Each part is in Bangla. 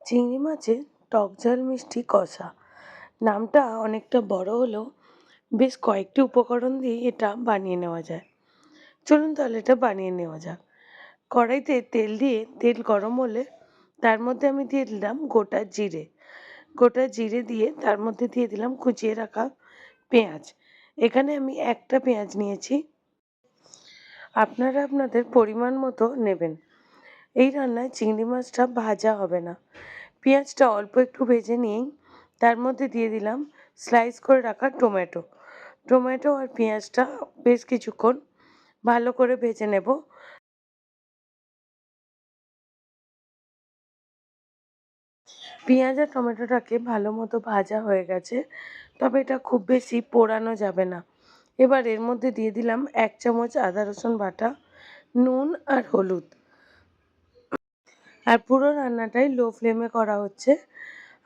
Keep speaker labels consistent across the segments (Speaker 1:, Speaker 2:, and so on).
Speaker 1: চিংড়ি মাছের টক ঝাল মিষ্টি কষা। নামটা অনেকটা বড় হলেও বেশ কয়েকটি উপকরণ দিয়ে এটা বানিয়ে নেওয়া যায়। চলুন তাহলে এটা বানিয়ে নেওয়া যাক। কড়াইতে তেল দিয়ে তেল গরম হলে তার মধ্যে আমি দিয়ে দিলাম গোটা জিরে দিয়ে তার মধ্যে দিয়ে দিলাম কুচিয়ে রাখা পেঁয়াজ। এখানে আমি একটা পেঁয়াজ নিয়েছি, আপনারা আপনাদের পরিমাণ মতো নেবেন। এই রান্নায় চিংড়ি মাছটা ভাজা হবে না, পেঁয়াজটা অল্প একটু ভেজে নিয়েই তার মধ্যে দিয়ে দিলাম স্লাইস করে রাখা টমেটো আর পেঁয়াজটা বেশ কিছুক্ষণ ভালো করে ভেজে নেব। পেঁয়াজ আর টমেটোটাকে ভালো মতো ভাজা হয়ে গেছে, তবে এটা খুব বেশি পোড়ানো যাবে না। এবার এর মধ্যে দিয়ে দিলাম 1 চামচ আদা রসুন বাটা, নুন আর হলুদ। আর পুরো রান্নাটাই লো ফ্লেমে করা হচ্ছে।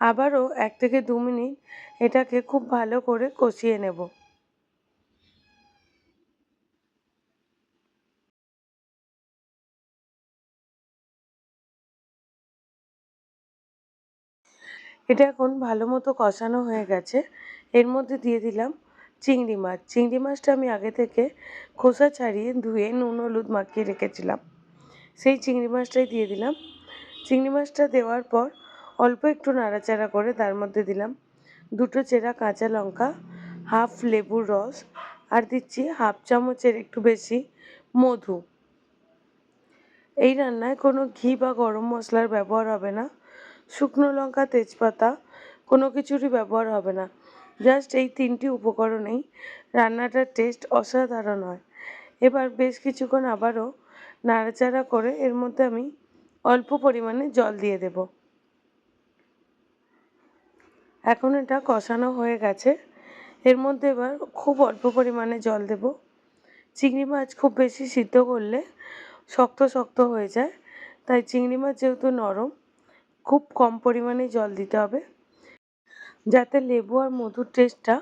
Speaker 1: আবারও 1 থেকে 2 মিনিট এটাকে খুব ভালো করে কষিয়ে নেব। এটা এখন ভালো মতো কষানো হয়ে গেছে। এর মধ্যে দিয়ে দিলাম চিংড়ি মাছটা আমি আগে থেকে খোসা ছাড়িয়ে ধুয়ে নুন হলুদ মাখিয়ে রেখেছিলাম, সেই চিংড়ি মাছটাই দিয়ে দিলাম। চিংড়ি মাছটা দেওয়ার পর অল্প একটু নাড়াচাড়া করে তার মধ্যে দিলাম 2টো চেরা কাঁচা লঙ্কা, হাফ লেবুর রস আর দিচ্ছি হাফ চামচের একটু বেশি মধু। এই রান্নায় কোনো ঘি বা গরম মশলার ব্যবহার হবে না, শুকনো লঙ্কা তেজপাতা কোনো কিছুরই ব্যবহার হবে না। জাস্ট এই 3টি উপকরণেই রান্নাটার টেস্ট অসাধারণ হয়। এবার বেশ কিছুক্ষণ আবারও নাড়াচাড়া করে এর মধ্যে আমি অল্প পরিমাণে জল দিয়ে দেব। এখন এটা কষানো হয়ে গেছে, এর মধ্যে এবার খুব অল্প পরিমাণে জল দেব। চিংড়ি মাছ খুব বেশি সিদ্ধ করলে শক্ত শক্ত হয়ে যায়, তাই চিংড়ি মাছ যেহেতু নরম, খুব কম পরিমাণে জল দিতে হবে, যাতে লেবু আর মধুর টেস্টটা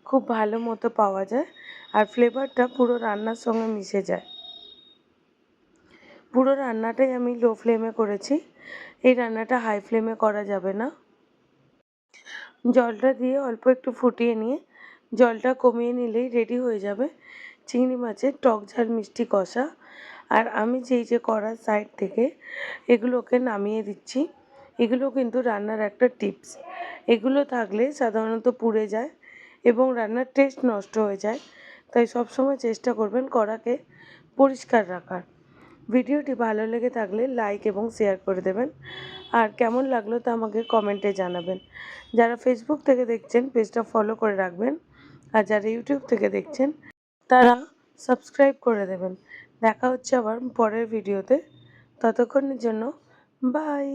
Speaker 1: খুব ভালো মতো পাওয়া যায় আর ফ্লেভারটা পুরো রান্নার সঙ্গে মিশে যায়। পুরো রান্নাটাই আমি লো ফ্লেমে করেছি, এই রান্নাটা হাই ফ্লেমে করা যাবে না। জলটা দিয়ে অল্প একটু ফুটিয়ে নিয়ে জলটা কমিয়ে নিলেই রেডি হয়ে যাবে চিংড়ি মাছের টক ঝাল মিষ্টি কষা। আর আমি যে কড়ার সাইড থেকে এগুলোকে নামিয়ে দিচ্ছি, এগুলো কিন্তু রান্নার একটা টিপস। এগুলো থাকলে সাধারণত পুড়ে যায় এবং রান্নার টেস্ট নষ্ট হয়ে যায়, তাই সবসময় চেষ্টা করবেন কড়াকে পরিষ্কার রাখার। ভিডিওটি ভালো লেগে থাকলে লাইক এবং শেয়ার করে দেবেন, আর কেমন লাগলো তা আমাকে কমেন্টে জানাবেন। যারা ফেসবুক থেকে দেখছেন পেজটা ফলো করে রাখবেন, আর যারা ইউটিউব থেকে দেখছেন তারা সাবস্ক্রাইব করে দেবেন। দেখা হচ্ছে আবার পরের ভিডিওতে, ততক্ষণের জন্য বাই।